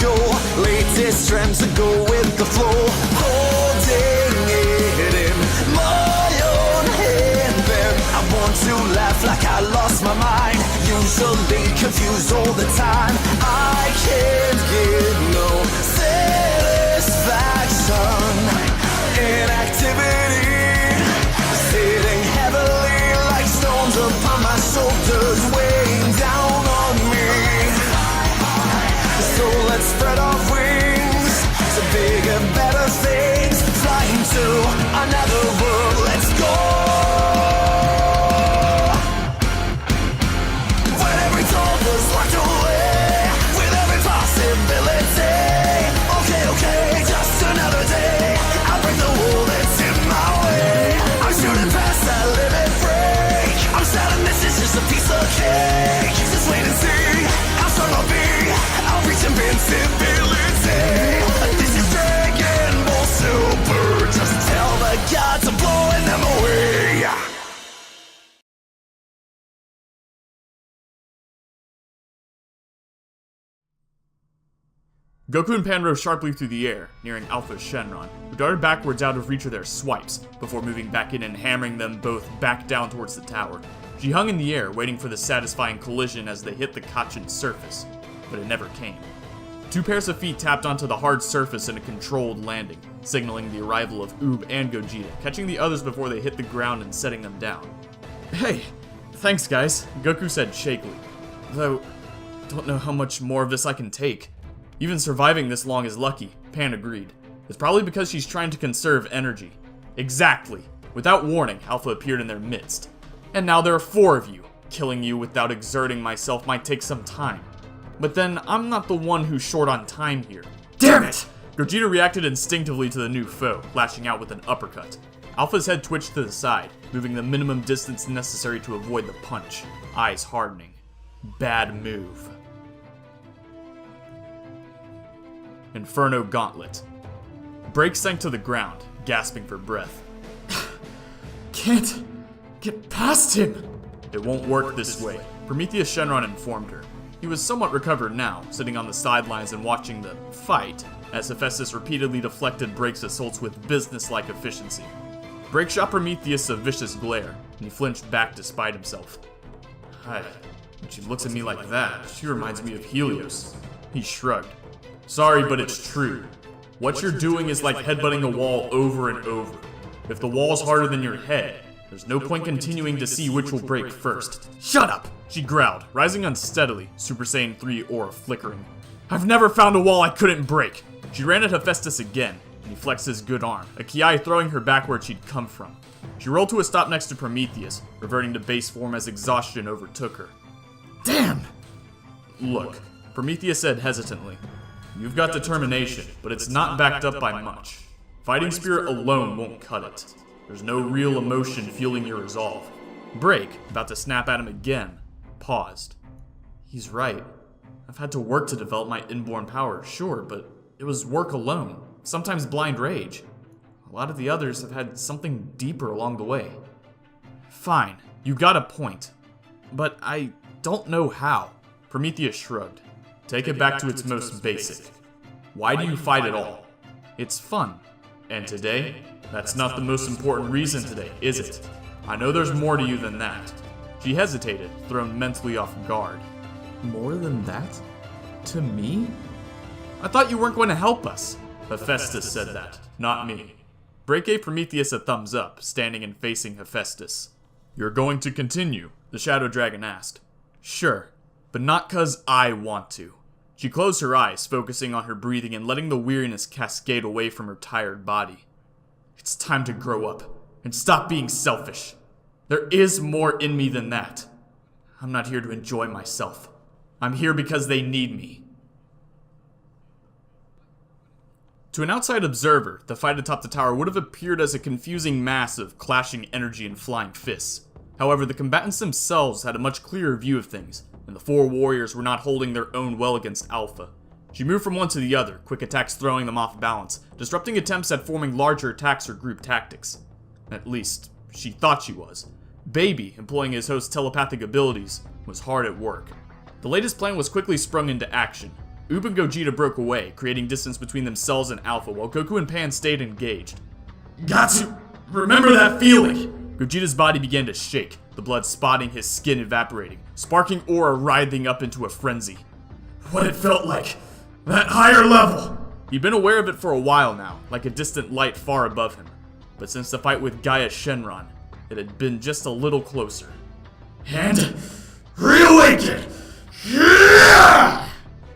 go. Latest trends to go with the flow. Holding it in my own hand. Then I want to laugh like I lost my mind. Usually confused all the time. I can't get no satisfaction in activity. Sitting heavily like stones upon my shoulders, weighing down on me. So let's spread our wings to bigger, better things. Flying to another world, let's go. When every door was locked away, with every possibility. Okay, just another day. I'll break the wall that's in my way. I'm shooting past that limit break. I'm certain this is just a piece of cake. Just wait and see how strong I'll be. I'll reach invincibility. This is Dragon Ball Super. Just tell the gods I'm blowing them away. Goku and Pan rose sharply through the air, nearing Alpha Shenron, who darted backwards out of reach of their swipes, before moving back in and hammering them both back down towards the tower. She hung in the air, waiting for the satisfying collision as they hit the Kachin's surface, but it never came. Two pairs of feet tapped onto the hard surface in a controlled landing, signaling the arrival of Oob and Gogeta, catching the others before they hit the ground and setting them down. Hey, thanks guys, Goku said shakily, though don't know how much more of this I can take. Even surviving this long is lucky, Pan agreed. It's probably because she's trying to conserve energy. Exactly. Without warning, Alpha appeared in their midst. And now there are 4 of you. Killing you without exerting myself might take some time. But then, I'm not the one who's short on time here. Damn it! Gogeta reacted instinctively to the new foe, lashing out with an uppercut. Alpha's head twitched to the side, moving the minimum distance necessary to avoid the punch, eyes hardening. Bad move. Inferno Gauntlet. Break sank to the ground, gasping for breath. Can't get past him! It won't work this way, Prometheus Shenron informed her. He was somewhat recovered now, sitting on the sidelines and watching the fight, as Hephaestus repeatedly deflected Break's assaults with business-like efficiency. Break shot Prometheus a vicious glare, and he flinched back despite himself. Hi. When she looks at me like that, she reminds me of Helios. He shrugged. Sorry, but it's true. What you're doing is like headbutting a wall over and over. If the wall's harder than your head, there's no point continuing to see which will break first. Shut up! She growled, rising unsteadily, Super Saiyan 3 aura flickering. I've never found a wall I couldn't break! She ran at Hephaestus again, and he flexed his good arm, a Ki throwing her back where she'd come from. She rolled to a stop next to Prometheus, reverting to base form as exhaustion overtook her. Damn! Look, Prometheus said hesitantly. You've got determination, but it's not backed up by much. Fighting spirit alone won't cut it. There's no real emotion fueling your resolve. Break, about to snap at him again, paused. He's right. I've had to work to develop my inborn power, sure, but it was work alone, sometimes blind rage. A lot of the others have had something deeper along the way. Fine, you got a point. But I don't know how. Prometheus shrugged. Take it back to its most basic. Why do you fight at all? It's fun. And today? That's not the most important reason today, is it? I know there's more to you than that. She hesitated, thrown mentally off guard. More than that? To me? I thought you weren't going to help us. Hephaestus said that, not me. Break gave Prometheus a thumbs up, standing and facing Hephaestus. You're going to continue? The Shadow Dragon asked. Sure, but not 'cause I want to. She closed her eyes, focusing on her breathing and letting the weariness cascade away from her tired body. It's time to grow up, and stop being selfish. There is more in me than that. I'm not here to enjoy myself. I'm here because they need me. To an outside observer, the fight atop the tower would have appeared as a confusing mass of clashing energy and flying fists. However, the combatants themselves had a much clearer view of things, and the 4 warriors were not holding their own well against Alpha. She moved from one to the other, quick attacks throwing them off balance, disrupting attempts at forming larger attacks or group tactics. At least, she thought she was. Baby, employing his host's telepathic abilities, was hard at work. The latest plan was quickly sprung into action. Oob and Gogeta broke away, creating distance between themselves and Alpha, while Goku and Pan stayed engaged. Got to remember that feeling! Gogeta's body began to shake, the blood spotting his skin evaporating, sparking aura writhing up into a frenzy. What it felt like, that higher level! He'd been aware of it for a while now, like a distant light far above him. But since the fight with Gaia Shenron, it had been just a little closer. And reawaken! Yeah!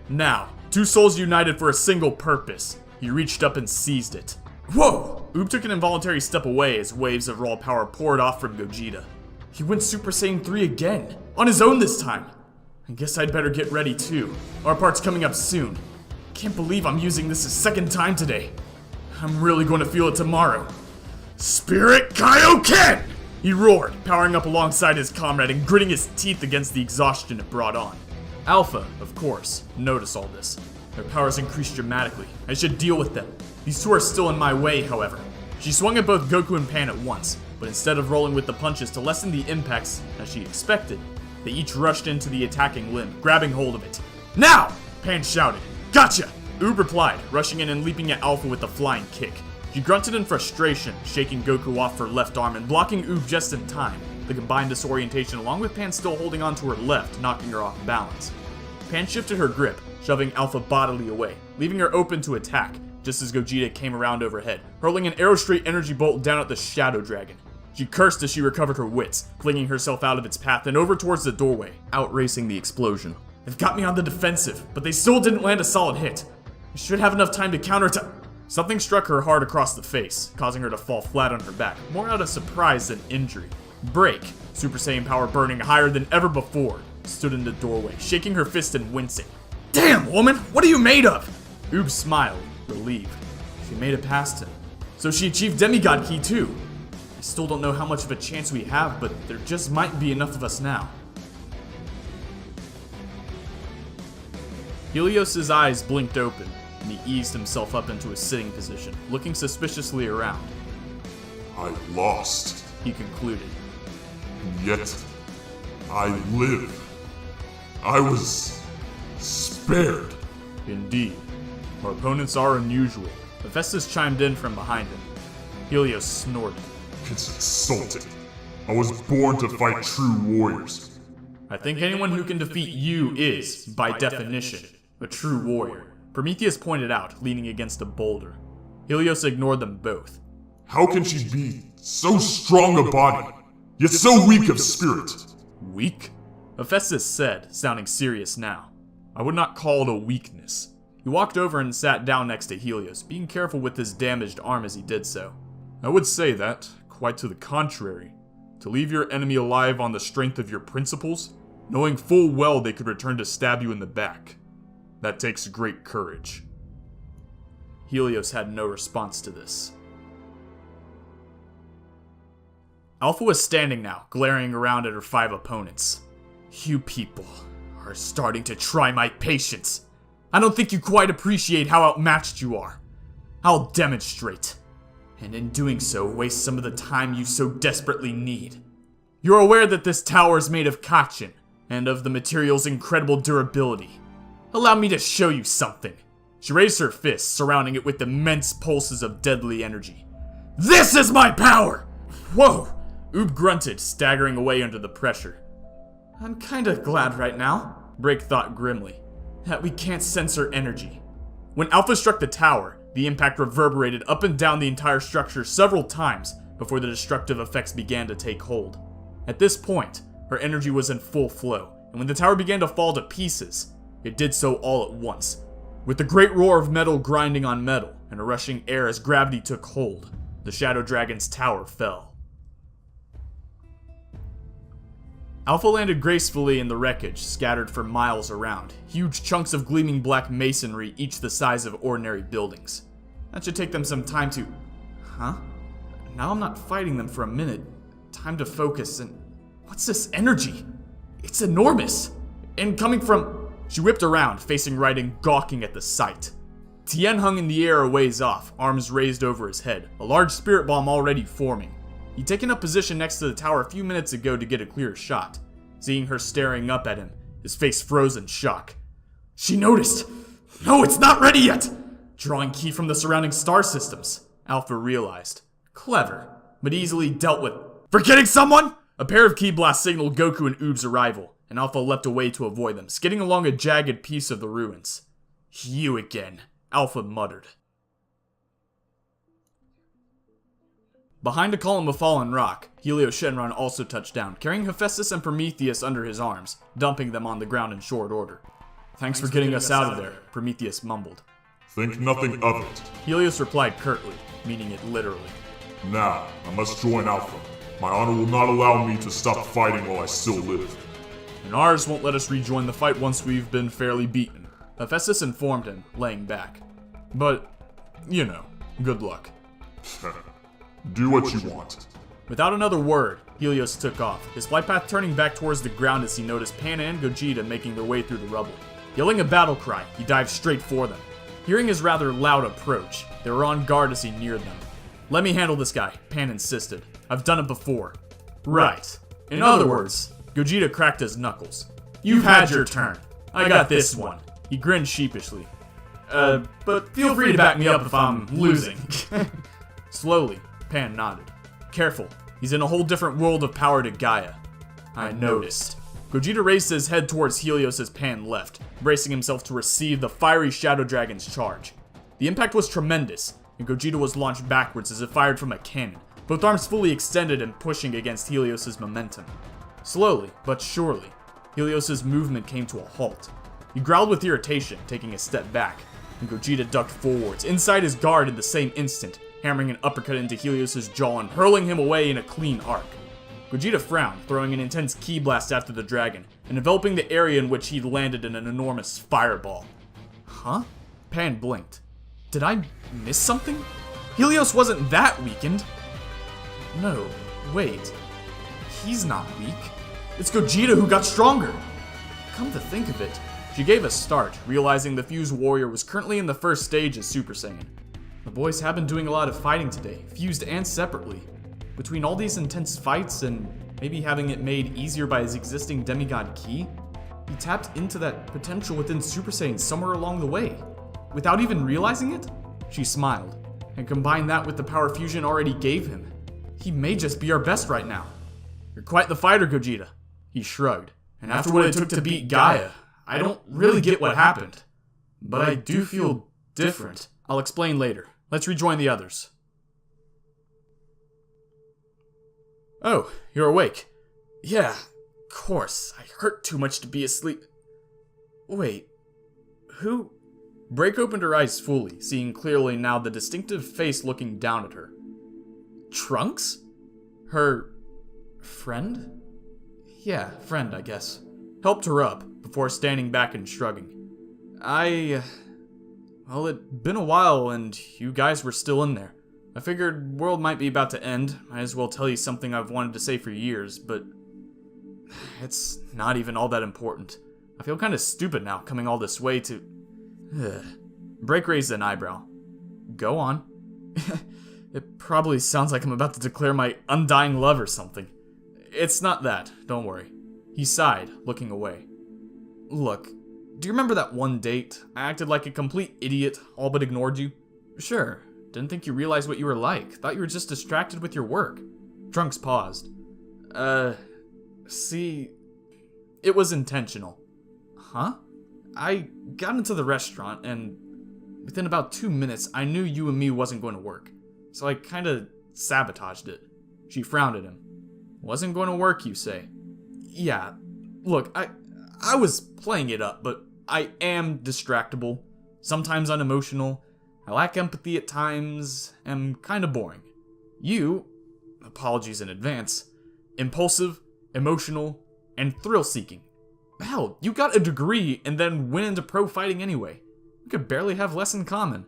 Now, two souls united for a single purpose. He reached up and seized it. Whoa! Oob took an involuntary step away as waves of raw power poured off from Gogeta. He went Super Saiyan 3 again, on his own this time. I guess I'd better get ready too. Our part's coming up soon. Can't believe I'm using this a second time today. I'm really going to feel it tomorrow. Spirit Kaioken! He roared, powering up alongside his comrade and gritting his teeth against the exhaustion it brought on. Alpha, of course, noticed all this. Their powers increased dramatically. I should deal with them. These two are still in my way, however. She swung at both Goku and Pan at once, but instead of rolling with the punches to lessen the impacts, as she expected, they each rushed into the attacking limb, grabbing hold of it. Now! Pan shouted. Gotcha! Oob replied, rushing in and leaping at Alpha with a flying kick. She grunted in frustration, shaking Goku off her left arm and blocking Oob just in time, the combined disorientation along with Pan still holding onto her left, knocking her off balance. Pan shifted her grip, shoving Alpha bodily away, leaving her open to attack, just as Gogeta came around overhead, hurling an arrow-straight energy bolt down at the Shadow Dragon. She cursed as she recovered her wits, flinging herself out of its path and over towards the doorway, outracing the explosion. They've got me on the defensive, but they still didn't land a solid hit. I should have enough time to counterattack. Something struck her hard across the face, causing her to fall flat on her back, more out of surprise than injury. Break, Super Saiyan power burning higher than ever before, stood in the doorway, shaking her fist and wincing. Damn, woman, what are you made of? Oob smiled, relieved. She made it past him. So she achieved Demigod Key too. I still don't know how much of a chance we have, but there just might be enough of us now. Helios' eyes blinked open, and he eased himself up into a sitting position, looking suspiciously around. I lost, He concluded. and yet I live. I was spared. Indeed. Our opponents are unusual. Hephaestus chimed in from behind him. Helios snorted. It's insulting. I was born to fight true warriors. I think anyone who can defeat you is, by definition, a true warrior, Prometheus pointed out, leaning against a boulder. Helios ignored them both. How can she be so strong of body, yet so weak of spirit? Weak? Hephaestus said, sounding serious now. I would not call it a weakness. He walked over and sat down next to Helios, being careful with his damaged arm as he did so. I would say that, quite to the contrary. To leave your enemy alive on the strength of your principles, knowing full well they could return to stab you in the back. That takes great courage. Helios had no response to this. Alpha was standing now, glaring around at her 5 opponents. You people are starting to try my patience. I don't think you quite appreciate how outmatched you are. I'll demonstrate. And in doing so, waste some of the time you so desperately need. You're aware that this tower is made of Hakaishin, and of the material's incredible durability. Allow me to show you something. She raised her fist, surrounding it with immense pulses of deadly energy. This is my power! Whoa! Oob grunted, staggering away under the pressure. I'm kinda glad right now, Break thought grimly, that we can't sense her energy. When Alpha struck the tower, the impact reverberated up and down the entire structure several times before the destructive effects began to take hold. At this point, her energy was in full flow, and when the tower began to fall to pieces, it did so all at once, with the great roar of metal grinding on metal and a rushing air as gravity took hold. The Shadow Dragon's tower fell. Alpha landed gracefully in the wreckage, scattered for miles around, huge chunks of gleaming black masonry, each the size of ordinary buildings. That should take them some time to... Huh? Now I'm not fighting them for a minute. Time to focus, and... What's this energy? It's enormous! And coming from... She whipped around, facing Raiden, gawking at the sight. Tien hung in the air a ways off, arms raised over his head, a large spirit bomb already forming. He'd taken up position next to the tower a few minutes ago to get a clear shot. Seeing her staring up at him, his face froze in shock. She noticed! No, it's not ready yet! Drawing ki from the surrounding star systems, Alpha realized. Clever, but easily dealt with. Forgetting someone? A pair of ki blasts signaled Goku and Oob's arrival, and Alpha leapt away to avoid them, skidding along a jagged piece of the ruins. You again, Alpha muttered. Behind a column of fallen rock, Helios Shenron also touched down, carrying Hephaestus and Prometheus under his arms, dumping them on the ground in short order. Thanks for getting us out of there, Prometheus mumbled. Think nothing of it. Helios replied curtly, meaning it literally. Now, I must join Alpha. My honor will not allow me to stop fighting while I still live. And ours won't let us rejoin the fight once we've been fairly beaten, Hephaestus informed him, laying back. But, you know, good luck. Do what you want. Without another word, Helios took off, his flight path turning back towards the ground as he noticed Pan and Gogeta making their way through the rubble. Yelling a battle cry, he dived straight for them. Hearing his rather loud approach, they were on guard as he neared them. Let me handle this guy, Pan insisted. I've done it before. Right. In other words, Gogeta cracked his knuckles. You've had your turn. I got this one. He grinned sheepishly. But feel free to back me up if I'm losing. Slowly, Pan nodded. Careful, he's in a whole different world of power to Gaia. I noticed. Gogeta raised his head towards Helios as Pan left, bracing himself to receive the fiery Shadow Dragon's charge. The impact was tremendous, and Gogeta was launched backwards as if fired from a cannon, both arms fully extended and pushing against Helios' momentum. Slowly, but surely, Helios' movement came to a halt. He growled with irritation, taking a step back, and Gogeta ducked forwards, inside his guard in the same instant, hammering an uppercut into Helios' jaw and hurling him away in a clean arc. Gogeta frowned, throwing an intense ki blast after the dragon, and enveloping the area in which he'd landed in an enormous fireball. Huh? Pan blinked. Did I miss something? Helios wasn't that weakened. No, wait. He's not weak. It's Gogeta who got stronger. Come to think of it, she gave a start, realizing the Fused Warrior was currently in the first stage as Super Saiyan. The boys have been doing a lot of fighting today, fused and separately. Between all these intense fights and maybe having it made easier by his existing demigod ki, he tapped into that potential within Super Saiyan somewhere along the way. Without even realizing it? She smiled, and combined that with the power fusion already gave him. He may just be our best right now. You're quite the fighter, Gogeta. He shrugged. And after what it took to beat Gaia, I don't really get what happened. But I do feel different. I'll explain later. Let's rejoin the others. Oh, you're awake. Yeah, of course. I hurt too much to be asleep. Wait, who? Break opened her eyes fully, seeing clearly now the distinctive face looking down at her. Trunks? Her friend? Yeah, friend, I guess. Helped her up, before standing back and shrugging. Well, it'd been a while and you guys were still in there. I figured world might be about to end, might as well tell you something I've wanted to say for years, but it's not even all that important. I feel kind of stupid now, coming all this way to... Break raised an eyebrow. Go on. It probably sounds like I'm about to declare my undying love or something. It's not that, don't worry. He sighed, looking away. Look, do you remember that one date? I acted like a complete idiot, all but ignored you? Sure, didn't think you realized what you were like. Thought you were just distracted with your work. Trunks paused. See, it was intentional. Huh? I got into the restaurant, and within about 2 minutes, I knew you and me wasn't going to work. So I kinda sabotaged it. She frowned at him. Wasn't going to work, you say? Yeah, look, I was playing it up, but I am distractible, sometimes unemotional, I lack empathy at times, am kinda boring. You, apologies in advance, impulsive, emotional, and thrill-seeking. Hell, you got a degree and then went into pro fighting anyway. We could barely have less in common.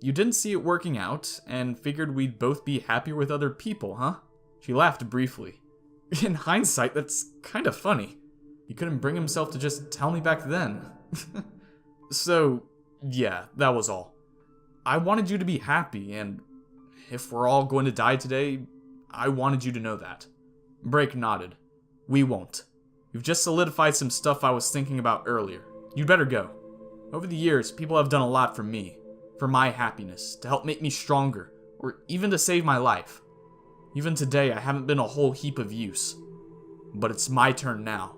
You didn't see it working out, and figured we'd both be happier with other people, huh? She laughed briefly. In hindsight, that's kinda funny. He couldn't bring himself to just tell me back then. So, yeah, that was all. I wanted you to be happy, and if we're all going to die today, I wanted you to know that. Break nodded. We won't. You've just solidified some stuff I was thinking about earlier. You'd better go. Over the years, people have done a lot for me, for my happiness, to help make me stronger, or even to save my life. Even today, I haven't been a whole heap of use. But it's my turn now.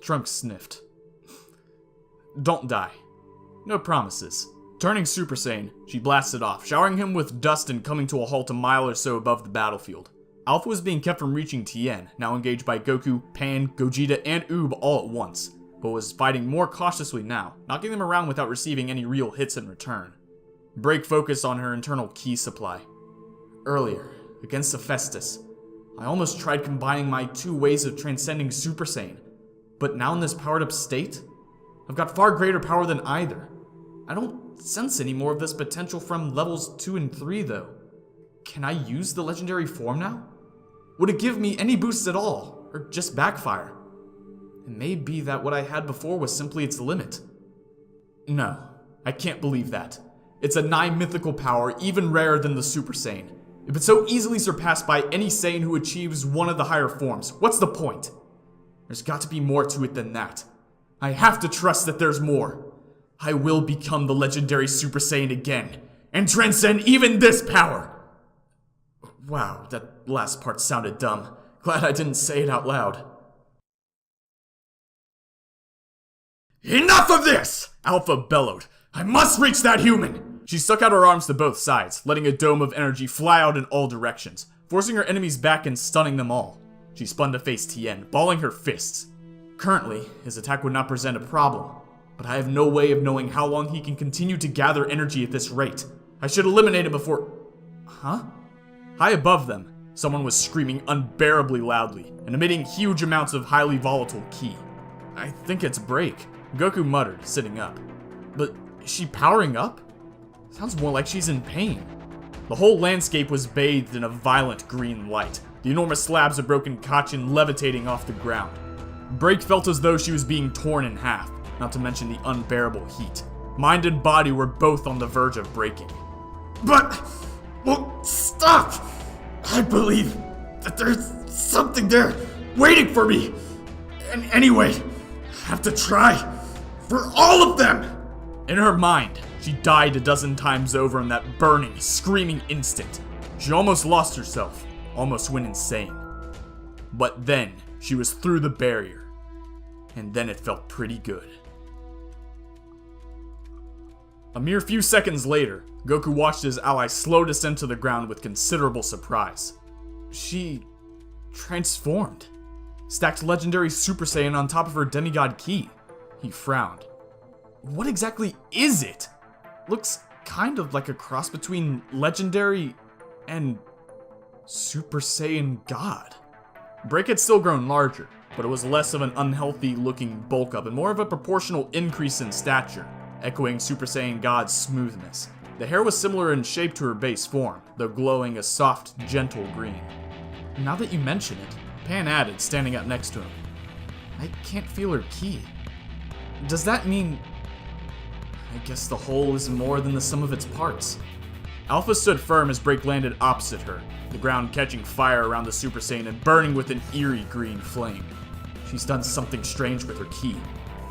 Trunk sniffed. Don't die. No promises. Turning Super Saiyan, she blasted off, showering him with dust and coming to a halt a mile or so above the battlefield. Alpha was being kept from reaching Tien, now engaged by Goku, Pan, Gogeta, and Oob all at once, but was fighting more cautiously now, knocking them around without receiving any real hits in return. Break focused on her internal ki supply. Earlier, against Hephaestus, I almost tried combining my two ways of transcending Super Saiyan, but now in this powered up state, I've got far greater power than either. I don't sense any more of this potential from levels 2 and 3 though. Can I use the legendary form now? Would it give me any boosts at all, or just backfire? It may be that what I had before was simply its limit. No, I can't believe that. It's a nigh mythical power, even rarer than the Super Saiyan. If it's so easily surpassed by any Saiyan who achieves one of the higher forms, what's the point? There's got to be more to it than that. I have to trust that there's more. I will become the legendary Super Saiyan again, and transcend even this power! Wow, that last part sounded dumb. Glad I didn't say it out loud. Enough of this! Alpha bellowed. I must reach that human! She stuck out her arms to both sides, letting a dome of energy fly out in all directions, forcing her enemies back and stunning them all. She spun to face Tien, balling her fists. Currently, his attack would not present a problem, but I have no way of knowing how long he can continue to gather energy at this rate. I should eliminate him before... Huh? High above them, someone was screaming unbearably loudly and emitting huge amounts of highly volatile ki. I think it's Break, Goku muttered, sitting up. But is she powering up? Sounds more like she's in pain. The whole landscape was bathed in a violent green light, the enormous slabs of broken Kachin levitating off the ground. Break felt as though she was being torn in half, not to mention the unbearable heat. Mind and body were both on the verge of breaking. But... well, stop! I believe that there's something there waiting for me. And anyway, I have to try for all of them! In her mind, she died a dozen times over in that burning, screaming instant. She almost lost herself, almost went insane. But then, she was through the barrier. And then it felt pretty good. A mere few seconds later, Goku watched his ally slow descend to the ground with considerable surprise. She... transformed. Stacked legendary Super Saiyan on top of her demigod ki. He frowned. What exactly is it? Looks kind of like a cross between legendary and Super Saiyan God. Break had still grown larger, but it was less of an unhealthy looking bulk up and more of a proportional increase in stature, echoing Super Saiyan God's smoothness. The hair was similar in shape to her base form, though glowing a soft, gentle green. Now that you mention it, Pan added, standing up next to him, I can't feel her ki. Does that mean... I guess the whole is more than the sum of its parts. Alpha stood firm as Break landed opposite her, the ground catching fire around the Super Saiyan and burning with an eerie green flame. She's done something strange with her ki.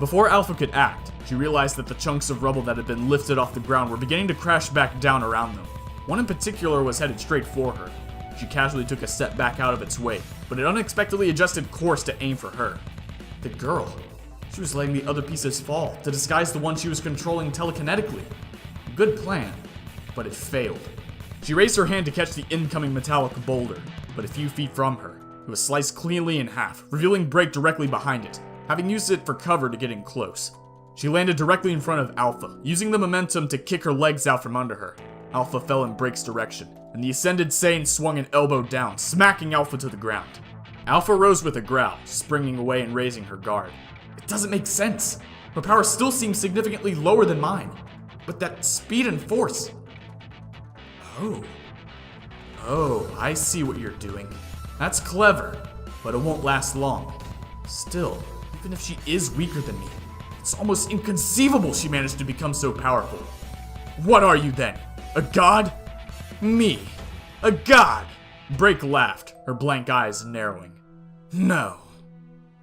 Before Alpha could act, she realized that the chunks of rubble that had been lifted off the ground were beginning to crash back down around them. One in particular was headed straight for her. She casually took a step back out of its way, but it unexpectedly adjusted course to aim for her. The girl. She was letting the other pieces fall to disguise the one she was controlling telekinetically. Good plan, but it failed. She raised her hand to catch the incoming metallic boulder, but a few feet from her, it was sliced cleanly in half, revealing Break directly behind it, having used it for cover to get in close. She landed directly in front of Alpha, using the momentum to kick her legs out from under her. Alpha fell in Break's direction, and the Ascended Saiyan swung an elbow down, smacking Alpha to the ground. Alpha rose with a growl, springing away and raising her guard. It doesn't make sense. Her power still seems significantly lower than mine. But that speed and force... Oh, I see what you're doing. That's clever, but it won't last long. Still, even if she is weaker than me, it's almost inconceivable she managed to become so powerful. What are you then? A god? Me? A god? Break laughed, her blank eyes narrowing. No.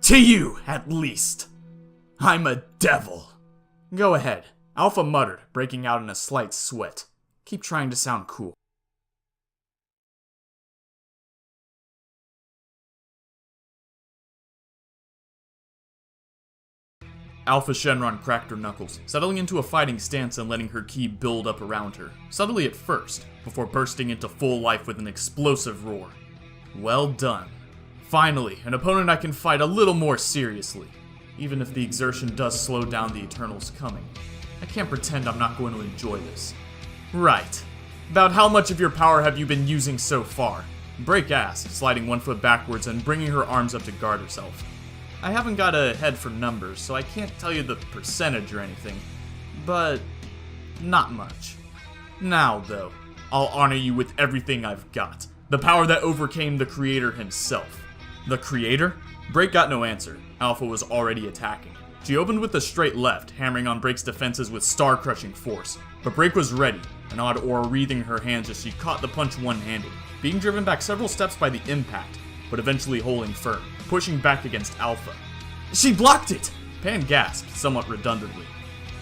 To you, at least. I'm a devil. Go ahead, Alpha muttered, breaking out in a slight sweat. Keep trying to sound cool. Alpha Shenron cracked her knuckles, settling into a fighting stance and letting her ki build up around her, subtly at first, before bursting into full life with an explosive roar. Well done. Finally, an opponent I can fight a little more seriously. Even if the exertion does slow down the Eternals coming. I can't pretend I'm not going to enjoy this. Right. About how much of your power have you been using so far? Break asked, sliding one foot backwards and bringing her arms up to guard herself. I haven't got a head for numbers, so I can't tell you the percentage or anything, but not much. Now, though, I'll honor you with everything I've got. The power that overcame the Creator himself. The Creator? Break got no answer. Alpha was already attacking. She opened with a straight left, hammering on Break's defenses with star-crushing force. But Break was ready, an odd aura wreathing her hands as she caught the punch one-handed, being driven back several steps by the impact, but eventually holding firm, pushing back against Alpha. She blocked it! Pan gasped, somewhat redundantly.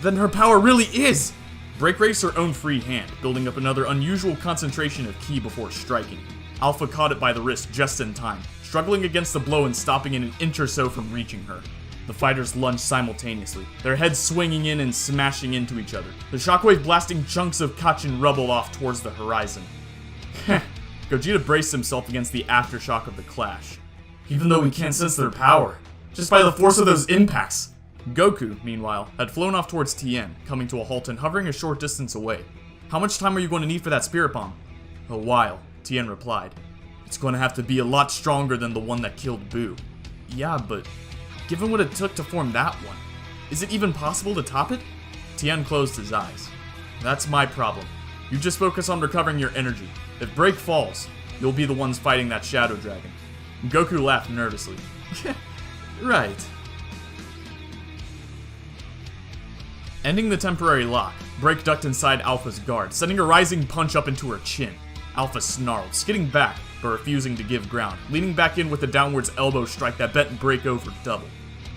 Then her power really is! Break raised her own free hand, building up another unusual concentration of ki before striking. Alpha caught it by the wrist just in time, struggling against the blow and stopping it an inch or so from reaching her. The fighters lunged simultaneously, their heads swinging in and smashing into each other, the shockwave blasting chunks of Kachin rubble off towards the horizon. Heh. Gogeta braced himself against the aftershock of the clash. Even though we can't sense their power, just by the force of those impacts. Goku, meanwhile, had flown off towards Tien, coming to a halt and hovering a short distance away. How much time are you going to need for that spirit bomb? A while, Tien replied. It's going to have to be a lot stronger than the one that killed Boo. Yeah, but given what it took to form that one, is it even possible to top it? Tien closed his eyes. That's my problem. You just focus on recovering your energy. If Break falls, you'll be the ones fighting that Shadow Dragon. Goku laughed nervously. Right. Ending the temporary lock, Break ducked inside Alpha's guard, sending a rising punch up into her chin. Alpha snarled, skidding back, but refusing to give ground, leaning back in with a downwards elbow strike that bent Break over double.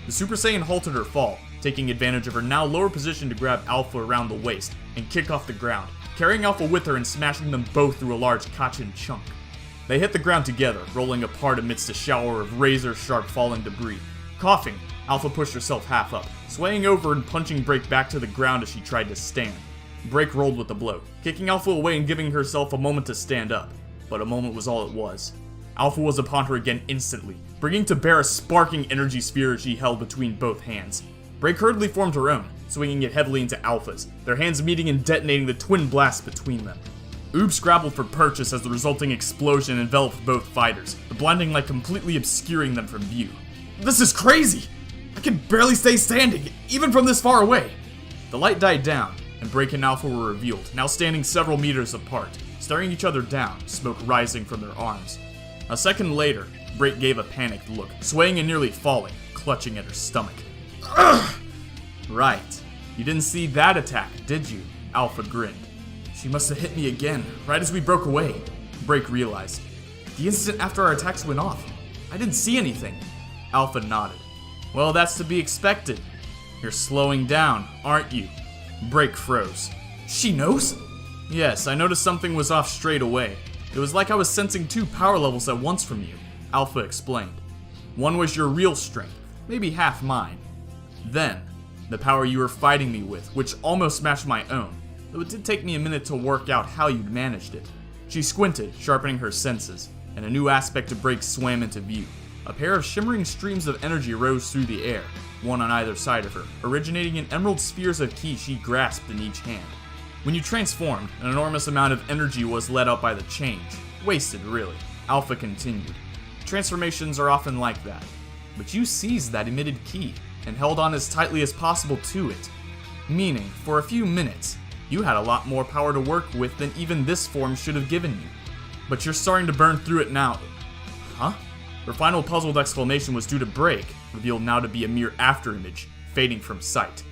The Super Saiyan halted her fall, taking advantage of her now lower position to grab Alpha around the waist and kick off the ground, carrying Alpha with her and smashing them both through a large Kachin chunk. They hit the ground together, rolling apart amidst a shower of razor-sharp falling debris. Coughing, Alpha pushed herself half up, swaying over and punching Break back to the ground as she tried to stand. Break rolled with the blow, kicking Alpha away and giving herself a moment to stand up. But a moment was all it was. Alpha was upon her again instantly, bringing to bear a sparking energy sphere she held between both hands. Break hurriedly formed her own, swinging it heavily into Alpha's, their hands meeting and detonating the twin blasts between them. Oob scrabbled for purchase as the resulting explosion enveloped both fighters, the blinding light completely obscuring them from view. This is crazy! I can barely stay standing, even from this far away! The light died down, and Break and Alpha were revealed, now standing several meters apart, staring each other down, smoke rising from their arms. A second later, Break gave a panicked look, swaying and nearly falling, clutching at her stomach. Ugh! Right. You didn't see that attack, did you? Alpha grinned. She must have hit me again, right as we broke away. Break realized. The instant after our attacks went off. I didn't see anything. Alpha nodded. Well, that's to be expected. You're slowing down, aren't you? Break froze. She knows? Yes, I noticed something was off straight away. It was like I was sensing two power levels at once from you, Alpha explained. One was your real strength, maybe half mine. Then, the power you were fighting me with, which almost matched my own, though it did take me a minute to work out how you'd managed it. She squinted, sharpening her senses, and a new aspect of Break swam into view. A pair of shimmering streams of energy rose through the air, one on either side of her, originating in emerald spheres of ki she grasped in each hand. When you transformed, an enormous amount of energy was let out by the change. Wasted, really. Alpha continued. Transformations are often like that. But you seized that emitted ki, and held on as tightly as possible to it. Meaning, for a few minutes, you had a lot more power to work with than even this form should have given you. But you're starting to burn through it now. Huh? Her final puzzled exclamation was due to Break, revealed now to be a mere afterimage, fading from sight.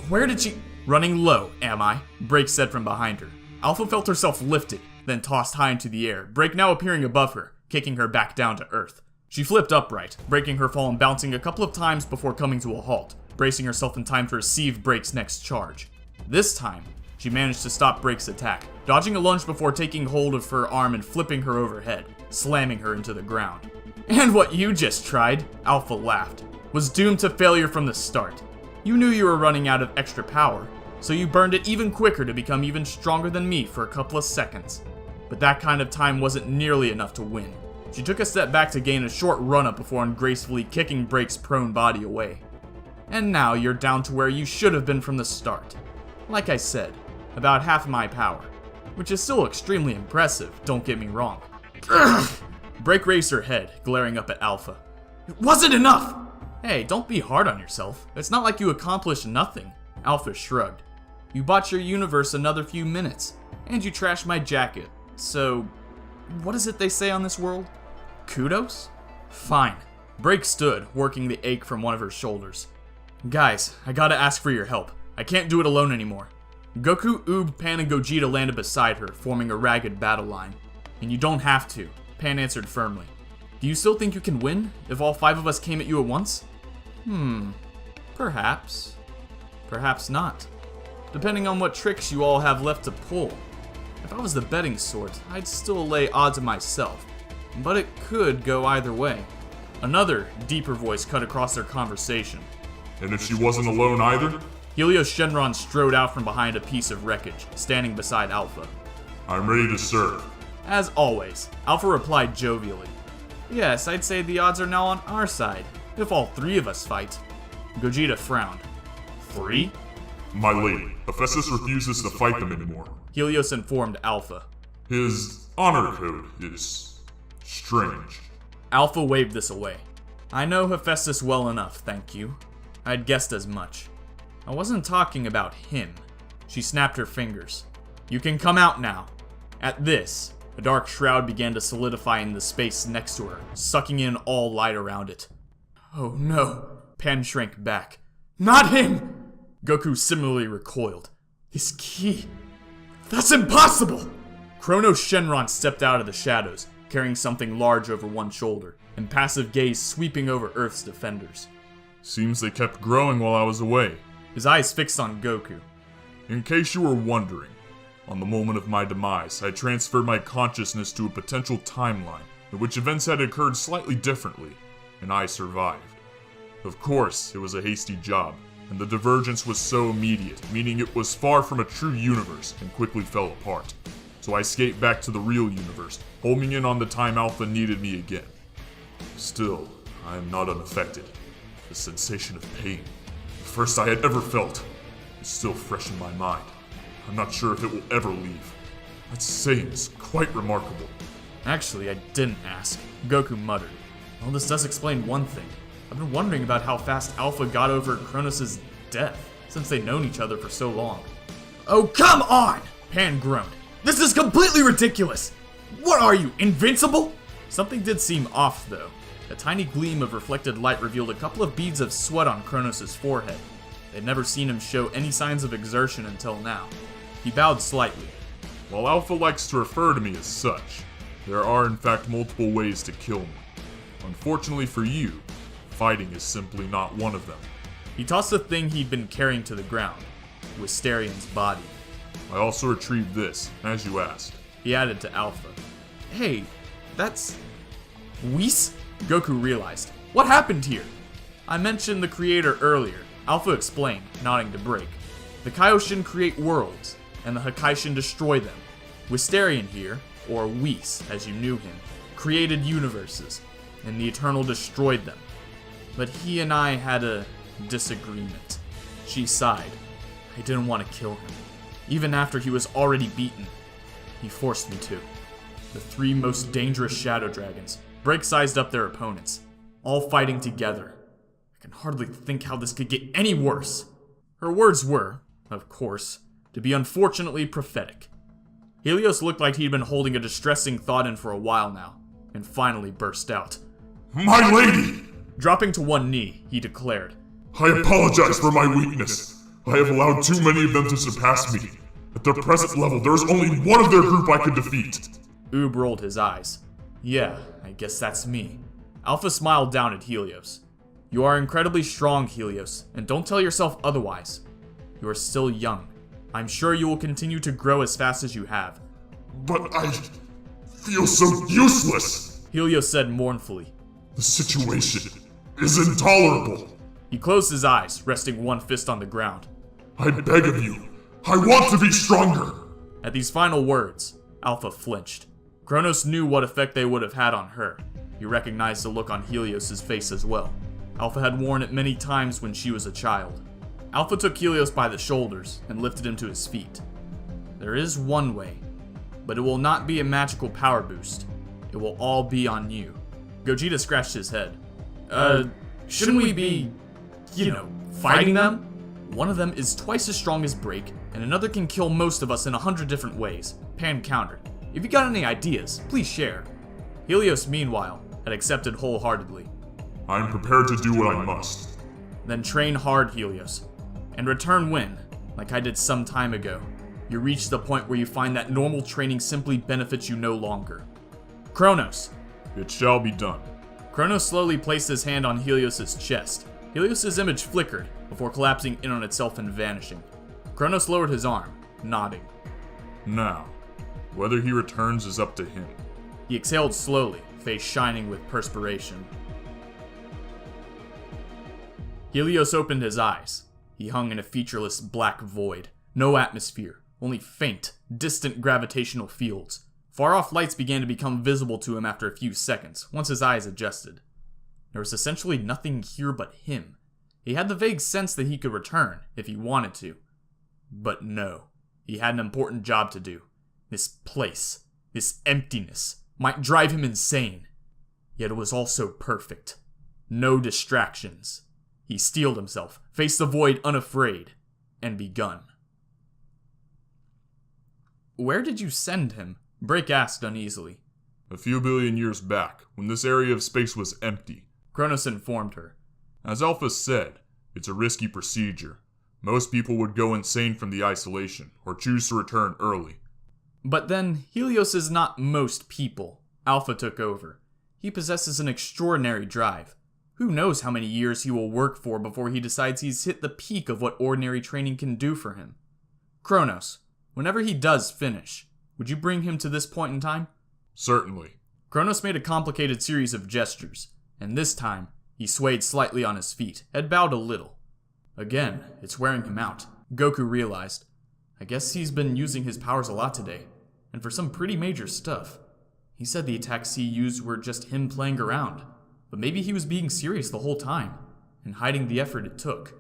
Where did she... Running low, am I? Break said from behind her. Alpha felt herself lifted, then tossed high into the air, Break now appearing above her, kicking her back down to earth. She flipped upright, breaking her fall and bouncing a couple of times before coming to a halt, bracing herself in time to receive Break's next charge. This time, she managed to stop Break's attack, dodging a lunge before taking hold of her arm and flipping her overhead, slamming her into the ground. And what you just tried, Alpha laughed, was doomed to failure from the start. You knew you were running out of extra power, so you burned it even quicker to become even stronger than me for a couple of seconds. But that kind of time wasn't nearly enough to win. She took a step back to gain a short run-up before ungracefully kicking Break's prone body away. And now you're down to where you should have been from the start. Like I said, about half my power, which is still extremely impressive, don't get me wrong. Break raised her head, glaring up at Alpha. It wasn't enough! Hey, don't be hard on yourself. It's not like you accomplished nothing. Alpha shrugged. You bought your universe another few minutes, and you trashed my jacket. So, what is it they say on this world? Kudos? Fine. Break stood, working the ache from one of her shoulders. Guys, I gotta ask for your help. I can't do it alone anymore. Goku, Oob, Pan, and Gogeta landed beside her, forming a ragged battle line. And you don't have to, Pan answered firmly. Do you still think you can win, if all 5 of us came at you at once? Perhaps. Perhaps not. Depending on what tricks you all have left to pull. If I was the betting sort, I'd still lay odds on myself. But it could go either way. Another, deeper voice cut across their conversation. And if she wasn't alone either? Helios Shenron strode out from behind a piece of wreckage, standing beside Alpha. I'm ready to serve. As always, Alpha replied jovially. Yes, I'd say the odds are now on our side, if all 3 of us fight. Gogeta frowned. 3? My lady, Hephaestus refuses to fight them anymore. Helios informed Alpha. His honor code is strange. Alpha waved this away. I know Hephaestus well enough, thank you. I'd guessed as much. I wasn't talking about him. She snapped her fingers. You can come out now. At this, a dark shroud began to solidify in the space next to her, sucking in all light around it. Oh no, Pan shrank back. Not him! Goku similarly recoiled. His ki... That's impossible! Chronos Shenron stepped out of the shadows, carrying something large over one shoulder, impassive gaze sweeping over Earth's defenders. Seems they kept growing while I was away. His eyes fixed on Goku. In case you were wondering, on the moment of my demise, I transferred my consciousness to a potential timeline in which events had occurred slightly differently, and I survived. Of course, it was a hasty job, and the divergence was so immediate, meaning it was far from a true universe and quickly fell apart. So I escaped back to the real universe, homing in on the time Alpha needed me again. Still, I am not unaffected. The sensation of pain, the first I had ever felt, is still fresh in my mind. I'm not sure if it will ever leave. That saying is quite remarkable. Actually, I didn't ask, Goku muttered. Well, this does explain one thing. I've been wondering about how fast Alpha got over Kronos' death, since they'd known each other for so long. Oh, come on! Pan groaned. This is completely ridiculous! What are you, invincible? Something did seem off, though. A tiny gleam of reflected light revealed a couple of beads of sweat on Kronos' forehead. They'd never seen him show any signs of exertion until now. He bowed slightly. While Alpha likes to refer to me as such, there are in fact multiple ways to kill me. Unfortunately for you, fighting is simply not one of them. He tossed the thing he'd been carrying to the ground, Wisterian's body. I also retrieved this, as you asked. He added to Alpha. Hey, that's... Whis? Goku realized. What happened here? I mentioned the creator earlier, Alpha explained, nodding to Break. The Kaioshin create worlds, and the Hakaishin destroy them. Wisterian here, or Whis as you knew him, created universes, and the Eternal destroyed them. But he and I had a disagreement. She sighed. I didn't want to kill him. Even after he was already beaten. He forced me to. The 3 most dangerous Shadow Dragons. Break sized up their opponents. All fighting together. I can hardly think how this could get any worse. Her words were, of course, to be unfortunately prophetic. Helios looked like he'd been holding a distressing thought in for a while now, and finally burst out. My lady! Dropping to one knee, he declared. I apologize for my weakness. I have allowed too many of them to surpass me. At their present level, there is only one of their group I could defeat. Oob rolled his eyes. Yeah, I guess that's me. Alpha smiled down at Helios. You are incredibly strong, Helios, and don't tell yourself otherwise. You are still young. I'm sure you will continue to grow as fast as you have. But I feel so useless! Helios said mournfully. The situation is intolerable. He closed his eyes, resting one fist on the ground. I beg of you, I want to be stronger! At these final words, Alpha flinched. Kronos knew what effect they would have had on her. He recognized the look on Helios' face as well. Alpha had worn it many times when she was a child. Alpha took Helios by the shoulders and lifted him to his feet. There is one way, but it will not be a magical power boost. It will all be on you. Gogeta scratched his head. Shouldn't we be, fighting them? One of them is twice as strong as Break, and another can kill most of us in 100 different ways. Pan countered. If you got any ideas, please share. Helios, meanwhile, had accepted wholeheartedly. I'm prepared to do what I must. Then train hard, Helios, and return when, like I did some time ago, you reach the point where you find that normal training simply benefits you no longer. Kronos. It shall be done. Kronos slowly placed his hand on Helios' chest. Helios' image flickered before collapsing in on itself and vanishing. Kronos lowered his arm, nodding. Now, whether he returns is up to him. He exhaled slowly, face shining with perspiration. Helios opened his eyes. He hung in a featureless black void. No atmosphere, only faint, distant gravitational fields. Far-off lights began to become visible to him after a few seconds, once his eyes adjusted. There was essentially nothing here but him. He had the vague sense that he could return, if he wanted to. But no, he had an important job to do. This place, this emptiness, might drive him insane. Yet it was also perfect. No distractions. He steeled himself, faced the void unafraid, and begun. Where did you send him? Break asked uneasily. A few billion years back, when this area of space was empty. Kronos informed her. As Alpha said, it's a risky procedure. Most people would go insane from the isolation, or choose to return early. But then, Helios is not most people. Alpha took over. He possesses an extraordinary drive. Who knows how many years he will work for before he decides he's hit the peak of what ordinary training can do for him. Kronos, whenever he does finish, would you bring him to this point in time? Certainly. Kronos made a complicated series of gestures, and this time, he swayed slightly on his feet, head bowed a little. Again, it's wearing him out. Goku realized. I guess he's been using his powers a lot today, and for some pretty major stuff. He said the attacks he used were just him playing around, but maybe he was being serious the whole time, and hiding the effort it took.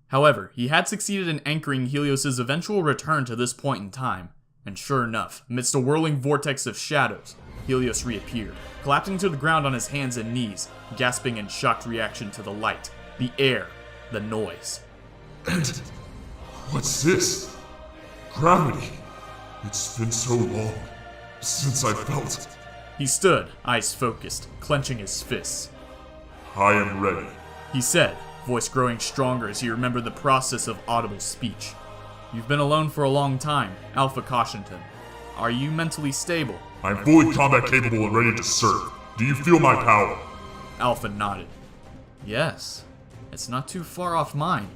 However, he had succeeded in anchoring Helios' eventual return to this point in time, and sure enough, amidst a whirling vortex of shadows, Helios reappeared, collapsing to the ground on his hands and knees, gasping in shocked reaction to the light, the air, the noise. And what's this? Gravity. It's been so long since I felt. He stood, eyes focused, clenching his fists. I am ready. He said, voice growing stronger as he remembered the process of audible speech. You've been alone for a long time, Alpha cautioned him. Are you mentally stable? I'm fully combat capable and ready to serve. Do you feel my power? Alpha nodded. Yes, it's not too far off mine.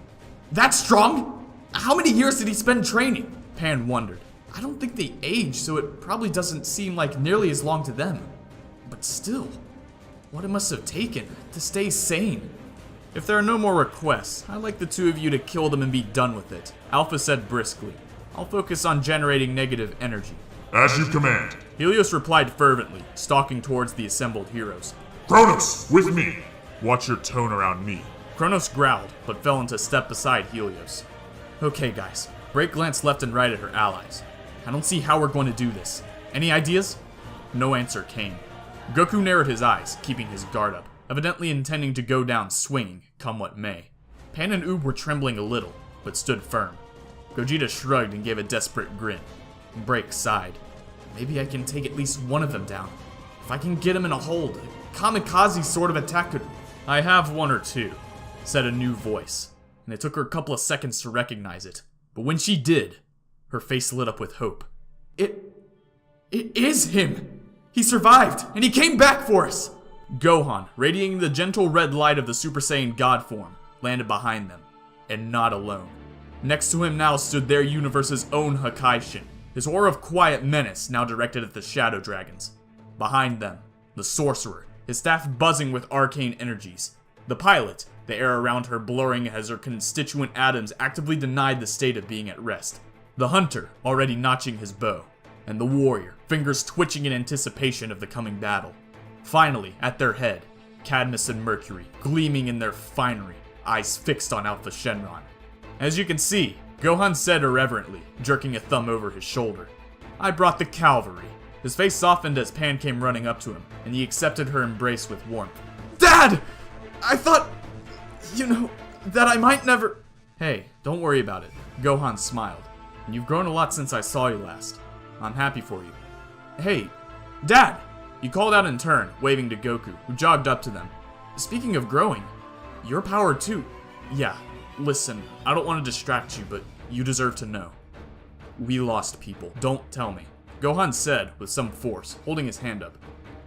That strong? How many years did he spend training? Pan wondered. I don't think they age, so it probably doesn't seem like nearly as long to them. But still, what it must have taken to stay sane. If there are no more requests, I'd like the two of you to kill them and be done with it, Alpha said briskly. I'll focus on generating negative energy. As you command. Helios replied fervently, stalking towards the assembled heroes. Kronos, with me! Watch your tone around me. Kronos growled, but fell into step beside Helios. Okay guys, Break glanced left and right at her allies. I don't see how we're going to do this. Any ideas? No answer came. Goku narrowed his eyes, keeping his guard up, evidently intending to go down swinging, come what may. Pan and Oob were trembling a little, but stood firm. Gogeta shrugged and gave a desperate grin. Break sighed. Maybe I can take at least one of them down. If I can get him in a hold, a kamikaze sort of attack could... I have one or two, said a new voice, and it took her a couple of seconds to recognize it. But when she did, her face lit up with hope. It is him! He survived, and he came back for us! Gohan, radiating the gentle red light of the Super Saiyan God form, landed behind them, and not alone. Next to him now stood their universe's own Hakaishin, his aura of quiet menace now directed at the Shadow Dragons. Behind them, the Sorcerer, his staff buzzing with arcane energies. The Pilot, the air around her blurring as her constituent atoms actively denied the state of being at rest. The Hunter, already notching his bow. And the Warrior, fingers twitching in anticipation of the coming battle. Finally, at their head, Cadmus and Mercury, gleaming in their finery, eyes fixed on Alpha Shenron. As you can see, Gohan said irreverently, jerking a thumb over his shoulder, "I brought the cavalry." His face softened as Pan came running up to him, and he accepted her embrace with warmth. "Dad! I thought, that I might never..." "Hey, don't worry about it." Gohan smiled. "You've grown a lot since I saw you last. I'm happy for you." "Hey, Dad!" He called out in turn, waving to Goku, who jogged up to them. "Speaking of growing, your power too." "Yeah, listen, I don't want to distract you, but you deserve to know. We lost people. Don't tell me." Gohan said, with some force, holding his hand up.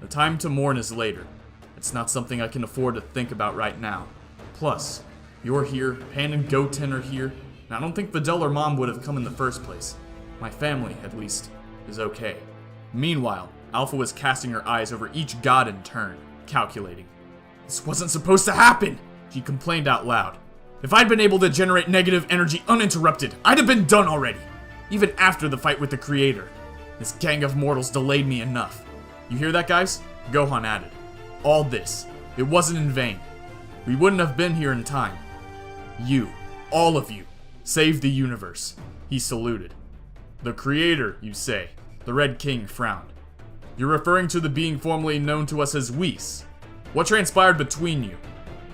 "The time to mourn is later. It's not something I can afford to think about right now. Plus, you're here, Pan and Goten are here, and I don't think Videl or Mom would have come in the first place. My family, at least, is okay." Meanwhile, Alpha was casting her eyes over each god in turn, calculating. "This wasn't supposed to happen!" She complained out loud. "If I'd been able to generate negative energy uninterrupted, I'd have been done already. Even after the fight with the Creator. This gang of mortals delayed me enough. You hear that, guys?" Gohan added. "All this, it wasn't in vain. We wouldn't have been here in time. You, all of you, saved the universe." He saluted. "The Creator, you say?" The Red King frowned. "You're referring to the being formerly known to us as Whis. What transpired between you?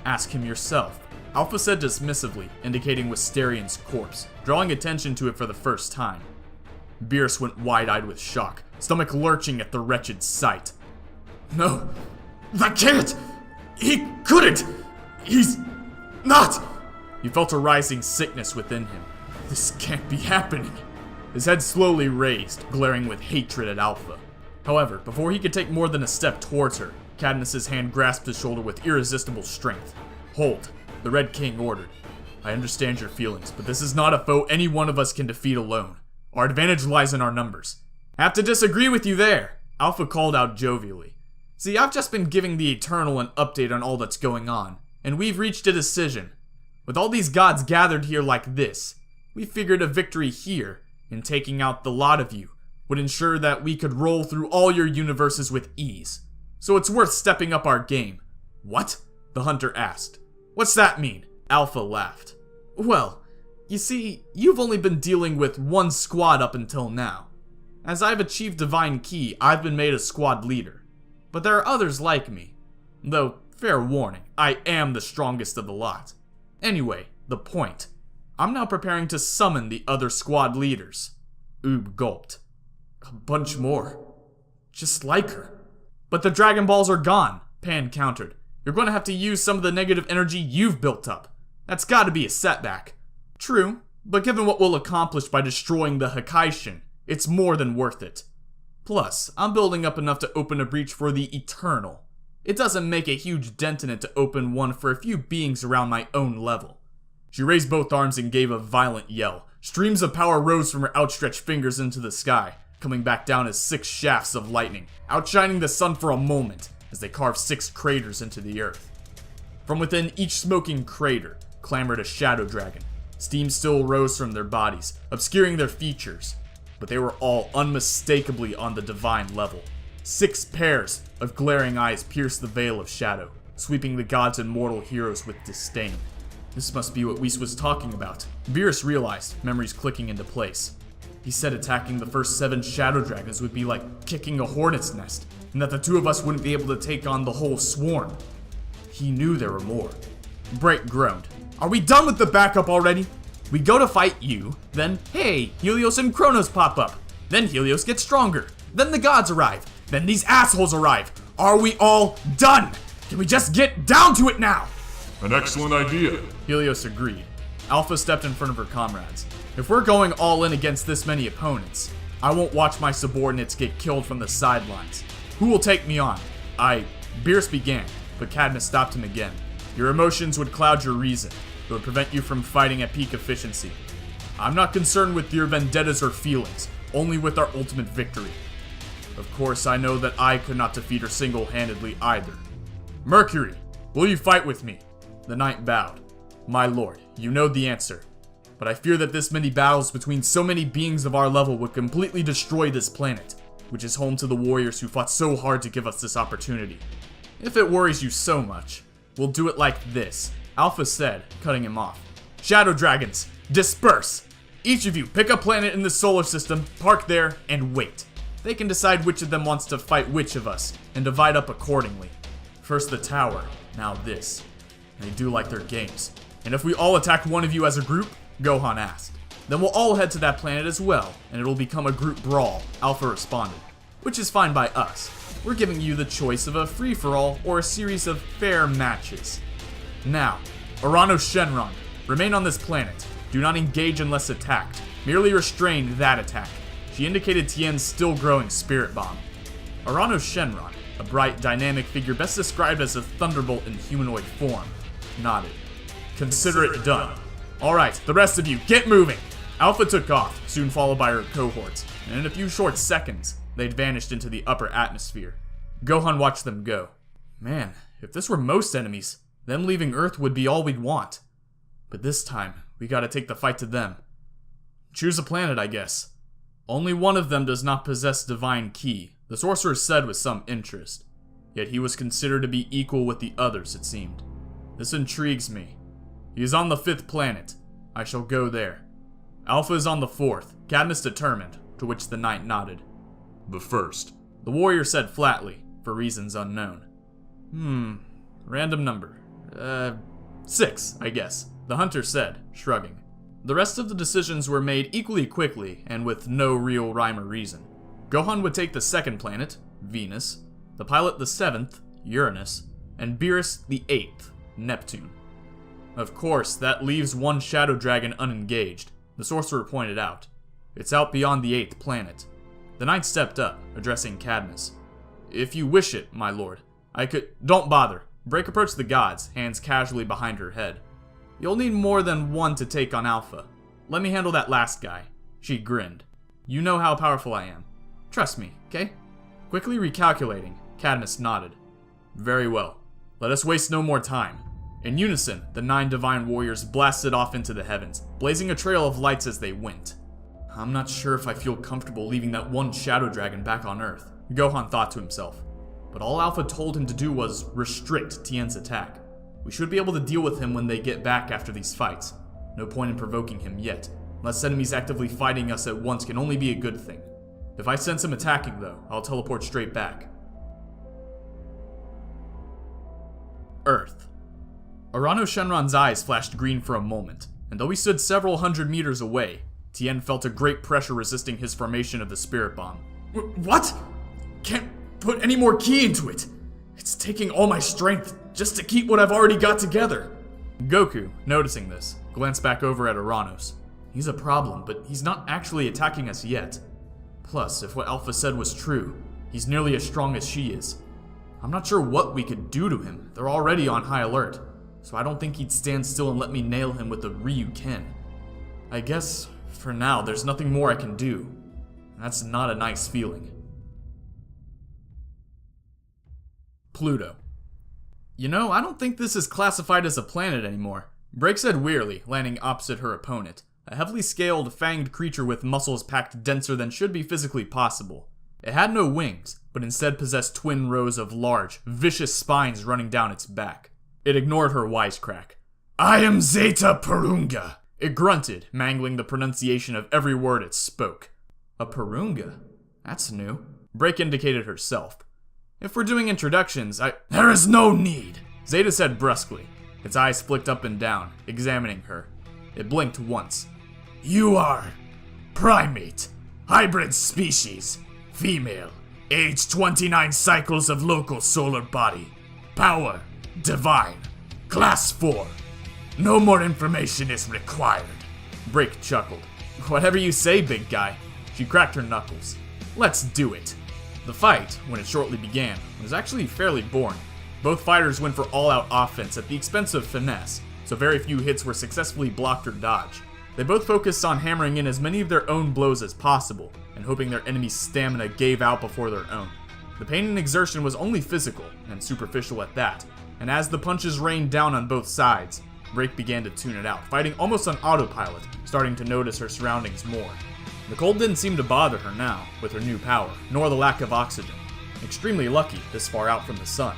Ask him yourself." Alpha said dismissively, indicating Wisterian's corpse, drawing attention to it for the first time. Beerus went wide-eyed with shock, stomach lurching at the wretched sight. "No, that can't! He couldn't! He's not!" He felt a rising sickness within him. This can't be happening. His head slowly raised, glaring with hatred at Alpha. However, before he could take more than a step towards her, Cadmus's hand grasped his shoulder with irresistible strength. "Hold," the Red King ordered. "I understand your feelings, but this is not a foe any one of us can defeat alone. Our advantage lies in our numbers." "Have to disagree with you there," Alpha called out jovially. "See, I've just been giving the Eternal an update on all that's going on, and we've reached a decision. With all these gods gathered here like this, we figured a victory here, in taking out the lot of you, would ensure that we could roll through all your universes with ease. So it's worth stepping up our game." "What?" the Hunter asked. "What's that mean?" Alpha laughed. "Well, you see, you've only been dealing with one squad up until now. As I've achieved Divine Key, I've been made a squad leader. But there are others like me. Though, fair warning, I am the strongest of the lot. Anyway, the point. I'm now preparing to summon the other squad leaders." Oob gulped. "A bunch more. Just like her." "But the Dragon Balls are gone," Pan countered. "You're going to have to use some of the negative energy you've built up. That's gotta be a setback." "True, but given what we'll accomplish by destroying the Hakaishin, it's more than worth it. Plus, I'm building up enough to open a breach for the Eternal. It doesn't make a huge dent in it to open one for a few beings around my own level." She raised both arms and gave a violent yell. Streams of power rose from her outstretched fingers into the sky, coming back down as 6 shafts of lightning, outshining the sun for a moment as they carved 6 craters into the earth. From within each smoking crater clamored a shadow dragon. Steam still rose from their bodies, obscuring their features, but they were all unmistakably on the divine level. 6 pairs of glaring eyes pierced the veil of shadow, sweeping the gods and mortal heroes with disdain. This must be what Whis was talking about. Beerus realized, memories clicking into place. He said attacking the first 7 shadow dragons would be like kicking a hornet's nest, and that the 2 of us wouldn't be able to take on the whole swarm. He knew there were more. Bright groaned. "Are we done with the backup already? We go to fight you, then, hey, Helios and Kronos pop up. Then Helios gets stronger. Then the gods arrive. Then these assholes arrive. Are we all done? Can we just get down to it now?" An excellent idea. Helios agreed. Alpha stepped in front of her comrades. "If we're going all in against this many opponents, I won't watch my subordinates get killed from the sidelines. Who will take me on? I Beerus began, but Cadmus stopped him again. Your emotions would cloud your reason. It would prevent you from fighting at peak efficiency. I'm not concerned with your vendettas or feelings, only with our ultimate victory. Of course, I know that I could not defeat her single-handedly either. Mercury, will you fight with me? The knight bowed. My lord, you know the answer. But I fear that this many battles between so many beings of our level would completely destroy this planet, which is home to the warriors who fought so hard to give us this opportunity. If it worries you so much, we'll do it like this, Alpha said, cutting him off. Shadow Dragons, disperse! Each of you pick a planet in the solar system, park there, and wait. They can decide which of them wants to fight which of us, and divide up accordingly. First the tower, now this. They do like their games. And if we all attack one of you as a group, Gohan asked. Then we'll all head to that planet as well, and it'll become a group brawl, Alpha responded. Which is fine by us. We're giving you the choice of a free-for-all or a series of fair matches. Now, Urano Shenron, remain on this planet. Do not engage unless attacked. Merely restrain that attack. She indicated Tien's still growing spirit bomb. Urano Shenron, a bright, dynamic figure best described as a thunderbolt in humanoid form, nodded. Consider it done. Alright, the rest of you, get moving! Alpha took off, soon followed by her cohorts, and in a few short seconds, they'd vanished into the upper atmosphere. Gohan watched them go. Man, if this were most enemies, them leaving Earth would be all we'd want. But this time, we gotta take the fight to them. Choose a planet, I guess. Only one of them does not possess divine ki, the sorcerer said with some interest. Yet he was considered to be equal with the others, it seemed. This intrigues me. He is on the 5th planet. I shall go there. Alpha is on the 4th, Cadmus determined, to which the knight nodded. The 1st. The warrior said flatly, for reasons unknown. Random number. 6, I guess, the hunter said, shrugging. The rest of the decisions were made equally quickly, and with no real rhyme or reason. Gohan would take the 2nd planet, Venus, the pilot the 7th, Uranus, and Beerus the 8th, Neptune. Of course, that leaves one Shadow Dragon unengaged, the sorcerer pointed out. It's out beyond the 8th planet. The knight stepped up, addressing Cadmus. If you wish it, my lord, I could— Don't bother. Break approached the gods, hands casually behind her head. You'll need more than one to take on Alpha. Let me handle that last guy. She grinned. You know how powerful I am. Trust me, okay? Quickly recalculating, Cadmus nodded. Very well. Let us waste no more time. In unison, the 9 divine warriors blasted off into the heavens, blazing a trail of lights as they went. I'm not sure if I feel comfortable leaving that one Shadow Dragon back on Earth, Gohan thought to himself. But all Alpha told him to do was restrict Tien's attack. We should be able to deal with him when they get back after these fights. No point in provoking him yet. Less enemies actively fighting us at once can only be a good thing. If I sense him attacking though, I'll teleport straight back. Earth. Urano Shenron's eyes flashed green for a moment, and though he stood several hundred meters away, Tien felt a great pressure resisting his formation of the spirit bomb. What? Can't put any more ki into it. It's taking all my strength just to keep what I've already got together. Goku, noticing this, glanced back over at Uranos. He's a problem, but he's not actually attacking us yet. Plus, if what Alpha said was true, he's nearly as strong as she is. I'm not sure what we could do to him. They're already on high alert, so I don't think he'd stand still and let me nail him with a Ryuken. I guess, for now, there's nothing more I can do. That's not a nice feeling. Pluto. You know, I don't think this is classified as a planet anymore, Break said wearily, landing opposite her opponent, a heavily scaled, fanged creature with muscles packed denser than should be physically possible. It had no wings, but instead possessed twin rows of large, vicious spines running down its back. It ignored her wisecrack. I am Zeta Purunga, it grunted, mangling the pronunciation of every word it spoke. A Purunga? That's new. Break indicated herself. If we're doing introductions, There is no need, Zeta said brusquely. Its eyes flicked up and down, examining her. It blinked once. You are primate, hybrid species, female, age 29 cycles of local solar body, power, divine, class 4. No more information is required. Break chuckled. Whatever you say, big guy. She cracked her knuckles. Let's do it. The fight, when it shortly began, was actually fairly boring. Both fighters went for all-out offense at the expense of finesse, so very few hits were successfully blocked or dodged. They both focused on hammering in as many of their own blows as possible, and hoping their enemy's stamina gave out before their own. The pain and exertion was only physical, and superficial at that, and as the punches rained down on both sides, Break began to tune it out, fighting almost on autopilot, starting to notice her surroundings more. The cold didn't seem to bother her now, with her new power, nor the lack of oxygen. Extremely lucky, this far out from the sun.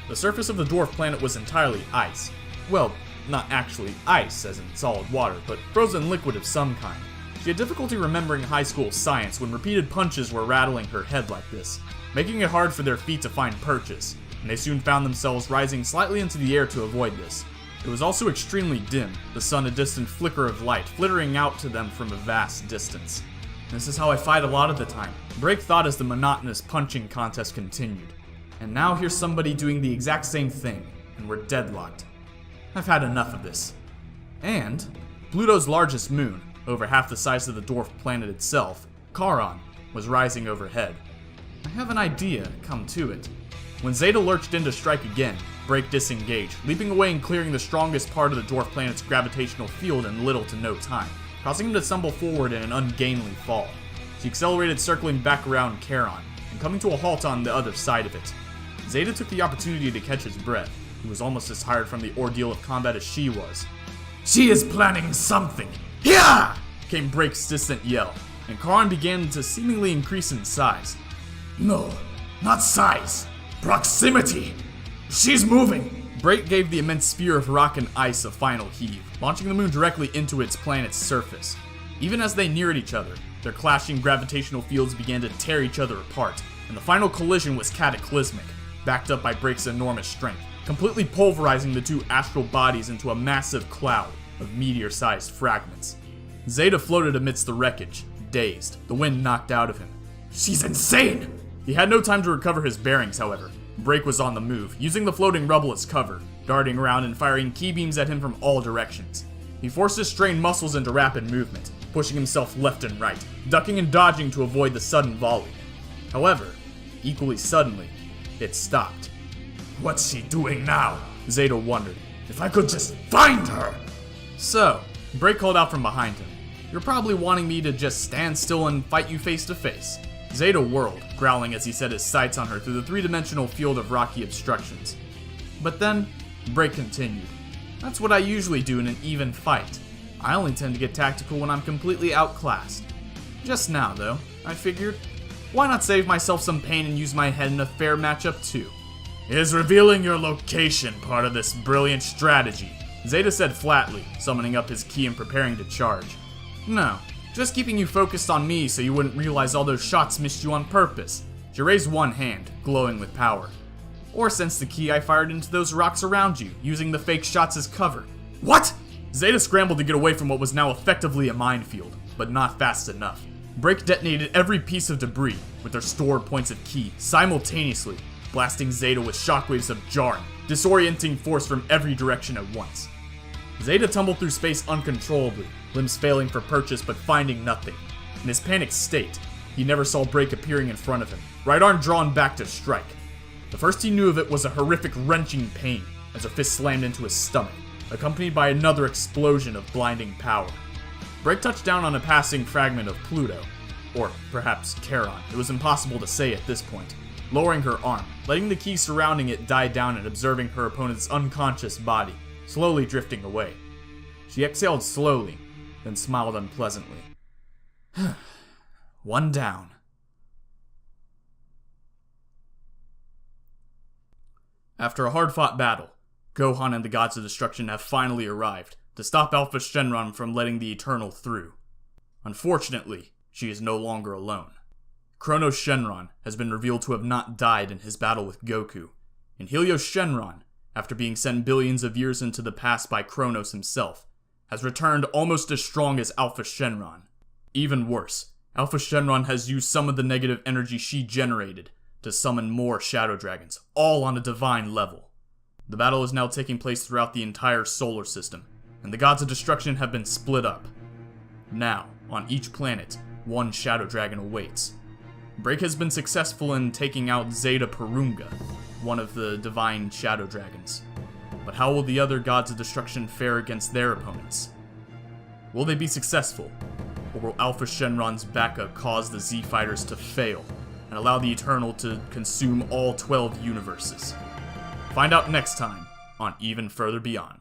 The surface of the dwarf planet was entirely ice. Well, not actually ice, as in solid water, but frozen liquid of some kind. She had difficulty remembering high school science when repeated punches were rattling her head like this, making it hard for their feet to find purchase, and they soon found themselves rising slightly into the air to avoid this. It was also extremely dim, the sun a distant flicker of light flittering out to them from a vast distance. This is how I fight a lot of the time, Break thought as the monotonous punching contest continued. And now here's somebody doing the exact same thing, and we're deadlocked. I've had enough of this. And Pluto's largest moon, over half the size of the dwarf planet itself, Charon, was rising overhead. I have an idea, come to it. When Zeta lurched in to strike again, Break disengaged, leaping away and clearing the strongest part of the dwarf planet's gravitational field in little to no time, causing him to stumble forward in an ungainly fall. She accelerated, circling back around Charon, and coming to a halt on the other side of it. Zeta took the opportunity to catch his breath. He was almost as tired from the ordeal of combat as she was. "She is planning something! Yeah!" came Break's distant yell, and Charon began to seemingly increase in size. "No, not size. Proximity! She's moving!" Break gave the immense sphere of rock and ice a final heave, launching the moon directly into its planet's surface. Even as they neared each other, their clashing gravitational fields began to tear each other apart, and the final collision was cataclysmic, backed up by Break's enormous strength, completely pulverizing the two astral bodies into a massive cloud of meteor-sized fragments. Zeta floated amidst the wreckage, dazed, the wind knocked out of him. "She's insane!" He had no time to recover his bearings, however. Break was on the move, using the floating rubble as cover, darting around and firing key beams at him from all directions. He forced his strained muscles into rapid movement, pushing himself left and right, ducking and dodging to avoid the sudden volley. However, equally suddenly, it stopped. "What's she doing now?" Zeta wondered. "If I could just find her!" "So," Break called out from behind him, "you're probably wanting me to just stand still and fight you face to face." Zeta whirled, growling as he set his sights on her through the three-dimensional field of rocky obstructions. But then, Break continued. "That's what I usually do in an even fight. I only tend to get tactical when I'm completely outclassed. Just now, though, I figured, why not save myself some pain and use my head in a fair matchup too? Is revealing your location part of this brilliant strategy?" Zeta said flatly, summoning up his ki and preparing to charge. "No, just keeping you focused on me so you wouldn't realize all those shots missed you on purpose." She raised one hand, glowing with power. "Or sense the ki I fired into those rocks around you, using the fake shots as cover." "What?" Zeta scrambled to get away from what was now effectively a minefield, but not fast enough. Break detonated every piece of debris with their stored points of ki simultaneously, blasting Zeta with shockwaves of jarring, disorienting force from every direction at once. Zeta tumbled through space uncontrollably, limbs failing for purchase but finding nothing. In his panicked state, he never saw Break appearing in front of him, right arm drawn back to strike. The first he knew of it was a horrific wrenching pain as her fist slammed into his stomach, accompanied by another explosion of blinding power. Break touched down on a passing fragment of Pluto, or perhaps Charon, it was impossible to say at this point, lowering her arm, letting the ki surrounding it die down and observing her opponent's unconscious body, slowly drifting away. She exhaled slowly, then smiled unpleasantly. One down. After a hard-fought battle, Gohan and the Gods of Destruction have finally arrived to stop Alpha Shenron from letting the Eternal through. Unfortunately, she is no longer alone. Chronos Shenron has been revealed to have not died in his battle with Goku, and Helios Shenron, after being sent billions of years into the past by Chronos himself, has returned almost as strong as Alpha Shenron. Even worse, Alpha Shenron has used some of the negative energy she generated to summon more Shadow Dragons, all on a divine level. The battle is now taking place throughout the entire solar system, and the Gods of Destruction have been split up. Now, on each planet, one Shadow Dragon awaits. Break has been successful in taking out Zeta Purunga, one of the divine shadow dragons. But how will the other gods of destruction fare against their opponents? Will they be successful, or will Alpha Shenron's Baka cause the Z-Fighters to fail and allow the Eternal to consume all 12 universes? Find out next time on Even Further Beyond.